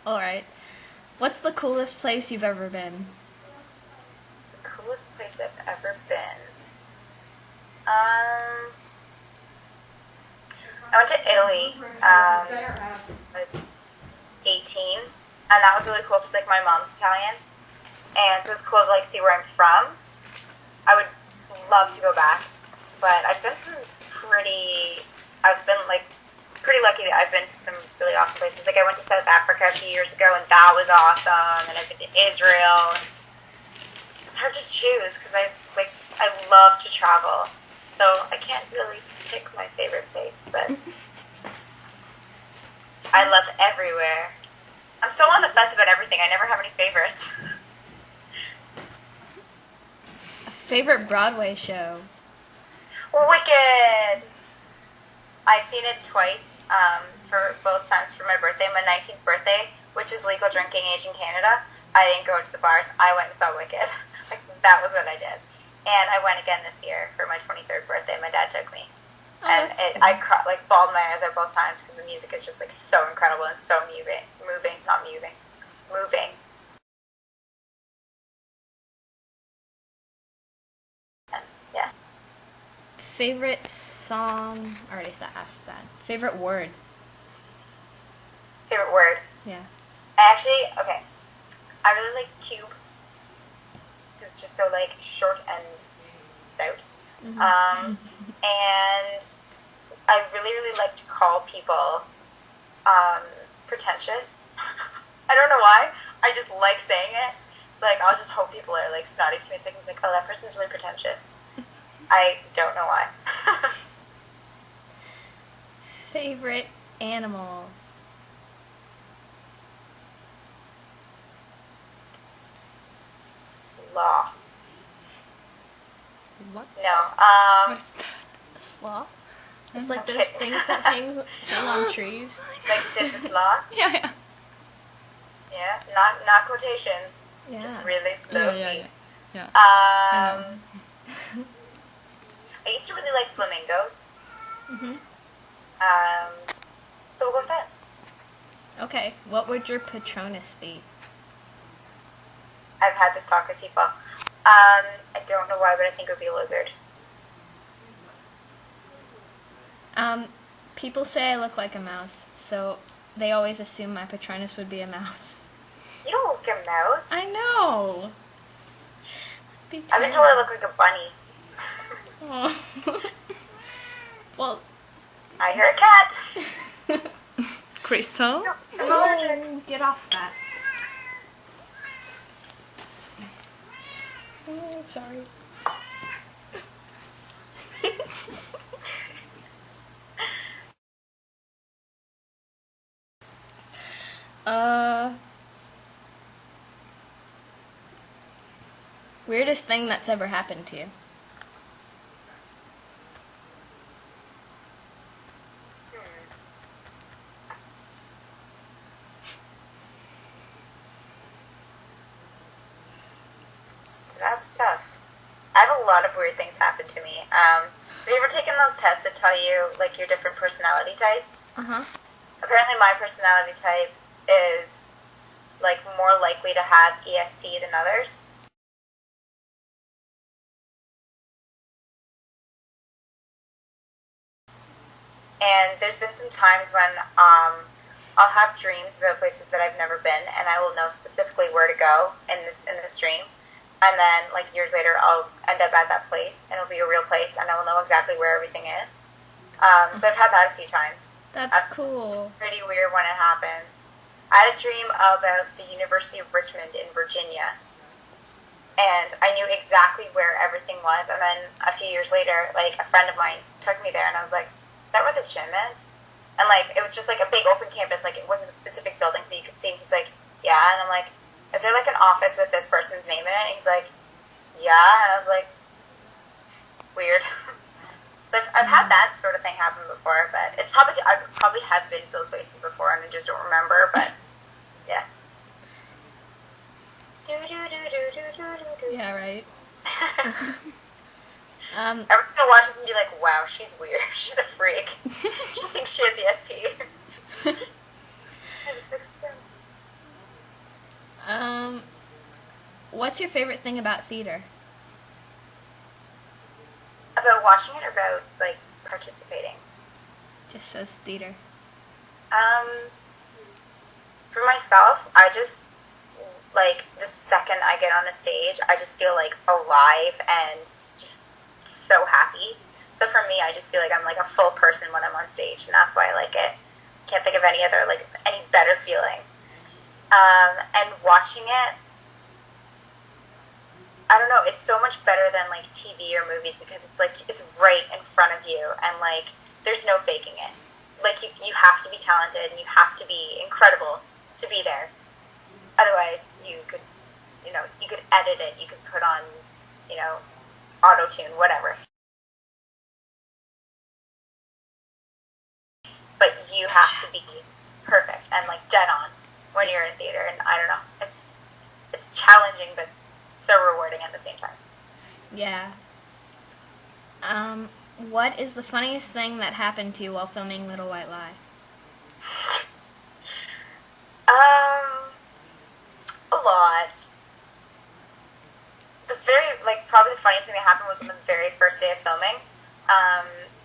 Alright. What's the coolest place you've ever been? The coolest place I've ever been. I went to Italy. I was 18, and that was really cool because like my mom's Italian, and so it was cool to like see where I'm from. I would love to go back, but I've been like pretty lucky that I've been to some really awesome places. Like I went to South Africa a few years ago, and that was awesome. And I've been to Israel. It's hard to choose because I love to travel, so I can't really pick my favorite place, but I love everywhere. I'm so on the fence about everything. I never have any favorites. A favorite Broadway show? Wicked! I've seen it twice, for both times for my birthday, my 19th birthday, which is legal drinking age in Canada. I didn't go to the bars. I went and saw Wicked. Like, that was what I did. And I went again this year for my 23rd birthday. My dad took me. Oh, And I bawled my eyes out both times because the music is just like so incredible and so moving. And, yeah. Favorite song? I already asked that. Favorite word? Favorite word? Yeah. Okay. I really like cube. It's just so like short and stout. Mm-hmm. And I really like to call people pretentious. I don't know why. I just like saying it. It's like I'll just hope people are like snotty to me so I can be like, oh, that person's really pretentious. I don't know why. Favorite animal? Sloth. What? No. What is that? Sloth? It's like those things that hang on trees. Like Sid the Sloth. Yeah. Yeah. Not quotations. Yeah. Just really slow Yeah. feet. I know. I used to really like flamingos. Mm-hmm. So we'll go with that. Okay. What would your Patronus be? I've had this talk with people. I don't know why, but I think it would be a lizard. People say I look like a mouse, so they always assume my Patronus would be a mouse. You don't look like a mouse. I know. I've been told I look like a bunny. Oh. Well, I hear a cat. Crystal? I'm allergic. get off that. Oh, sorry. Weirdest thing that's ever happened to you? That's tough. I have a lot of weird things happen to me. Have you ever taken those tests that tell you like your different personality types? Uh-huh. Apparently my personality type is like more likely to have ESP than others. And there's been some times when I'll have dreams about places that I've never been, and I will know specifically where to go in this dream. And then, like years later, I'll end up at that place, and it'll be a real place, and I will know exactly where everything is. So I've had that a few times. That's cool. Pretty weird when it happens. I had a dream about the University of Richmond in Virginia, and I knew exactly where everything was. And then a few years later, like a friend of mine took me there, and I was like, "Is that where the gym is?" And like it was just like a big open campus, like it wasn't a specific building, so you could see. And he's like, "Yeah," and I'm like, "Is there like an office with this person's name in it?" And he's like, "Yeah," and I was like, "Weird." So I've had that sort of thing happen before, but I probably have been to those places before and I just don't remember. But yeah. Yeah, right. Everyone's gonna watch this and be like, "Wow, she's weird. She's a freak. She thinks she has ESP." I have a sixth sense. your favorite thing about theater? About watching it or about, like, participating? Just says theater. For myself, I just, like, the second I get on a stage, I just feel, like, alive and just so happy. So for me, I just feel like I'm, like, a full person when I'm on stage, and that's why I like it. Can't think of any other, like, any better feeling. And watching it, I don't know, it's so much better than, like, TV or movies because it's, like, it's right in front of you and, like, there's no faking it. Like, you have to be talented and you have to be incredible to be there. Otherwise, you could edit it, you could put on, auto-tune, whatever. But you have to be perfect and, like, dead on when you're in theater, and I don't know, it's challenging, but so rewarding at the same time. Yeah. What is the funniest thing that happened to you while filming Little White Lie? A lot. Probably the funniest thing that happened was on the very first day of filming.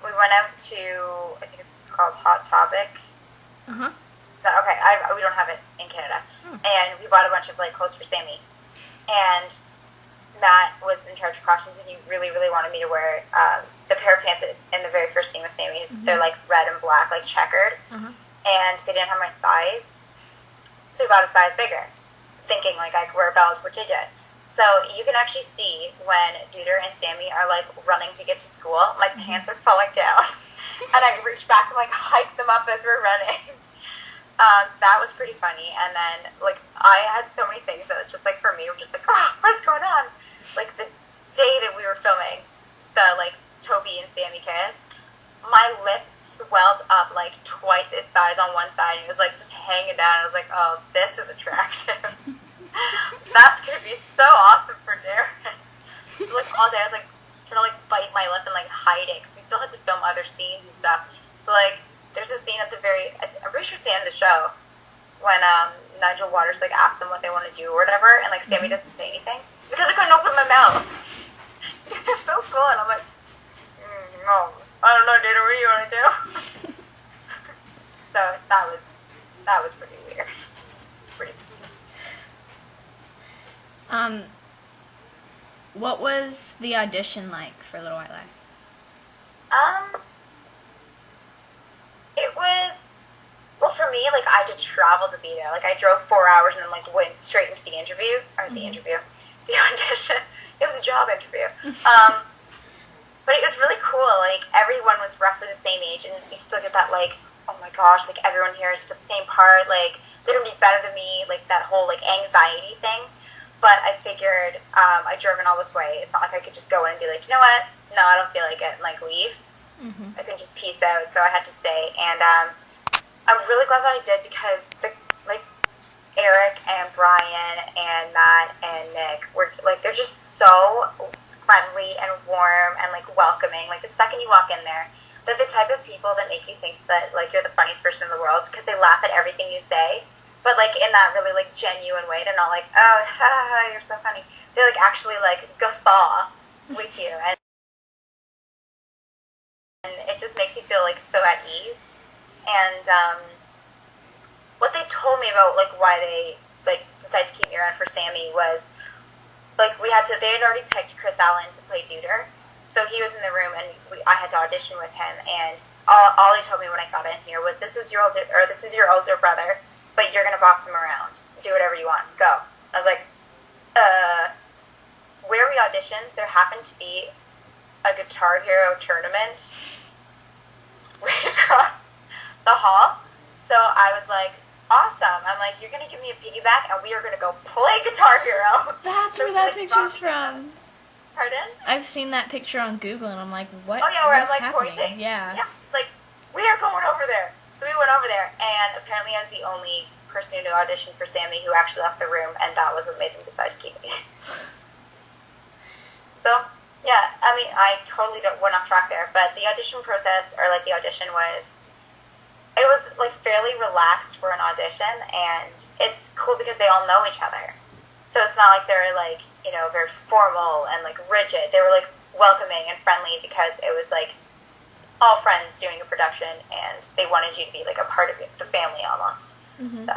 We went out to, I think it's called Hot Topic. Uh-huh. Okay, we don't have it in Canada. And we bought a bunch of, like, clothes for Sammy. And Matt was in charge of costumes, and he really, really wanted me to wear the pair of pants in the very first scene with Sammy. They're, like, red and black, like, checkered. And they didn't have my size. So we bought a size bigger, thinking, like, I could wear belts, which I did. So you can actually see when Duder and Sammy are, like, running to get to school, my pants are falling down. And I reach back and, like, hike them up as we're running. That was pretty funny. And then, like, I had so many things that was just, like, for me, were just like, oh, what's going on? Like, the day that we were filming the, like, Toby and Sammy kiss, my lip swelled up, like, twice its size on one side, and it was, like, just hanging down. I was like, oh, this is attractive. That's going to be so awesome for Darren. So, like, all day I was, like, trying to, like, bite my lip and, like, hide it, because we still had to film other scenes and stuff. So, like, there's a scene at the I'm pretty sure it's the end of the show, when Nigel Waters, like, asks them what they want to do or whatever, and, like, Sammy doesn't say anything. It's because I couldn't open my mouth. It's so cool, and I'm like, no, I don't know, Dana, what do you want to do? So that was pretty weird. What was the audition like for Little White Lie? It was, well, for me, like, I had to travel to be there. Like, I drove 4 hours and then, like, went straight into the interview, the audition. It was a job interview. But it was really cool. Like, everyone was roughly the same age, and you still get that, like, oh my gosh, like, everyone here is for the same part. Like, they're going to be better than me. Like, that whole, like, anxiety thing. But I figured I drove in all this way. It's not like I could just go in and be like, you know what? No, I don't feel like it, and, like, leave. I could just peace out, so I had to stay. And I'm really glad that I did because, Eric and Brian and Matt and Nick were, like, they're just so friendly and warm and, like, welcoming. Like, the second you walk in there, they're the type of people that make you think that, like, you're the funniest person in the world because they laugh at everything you say. But, like, in that really, like, genuine way. They're not like, oh, ha, ha, you're so funny. They, like, actually, like, guffaw with you. And it just makes you feel, like, so at ease. And what they told me about, like, why they, like, decided to keep me around for Sammy was, like, they had already picked Chris Allen to play Duder. So he was in the room, and I had to audition with him. And all he told me when I got in here was, this is your older brother, but you're going to boss him around. Do whatever you want. Go. I was like, where we auditioned, there happened to be a Guitar Hero tournament right across the hall. So I was like, awesome. I'm like, you're going to give me a piggyback, and we are going to go play Guitar Hero. That's where that picture's from. Pardon? I've seen that picture on Google, and I'm like, what? Oh, yeah, where I'm, like, happening? pointing. Yeah. It's like, we are going over there. So we went over there, and apparently I was the only person who auditioned for Sammy who actually left the room, and that was what made them decide to keep me. So, yeah, I mean, I totally went off track there, but the audition process, or, like, the audition it was, like, fairly relaxed for an audition, and it's cool because they all know each other. So it's not like they're, like, you know, very formal and like rigid. They were like welcoming and friendly because it was like all friends doing a production, and they wanted you to be like a part of it, the family almost. So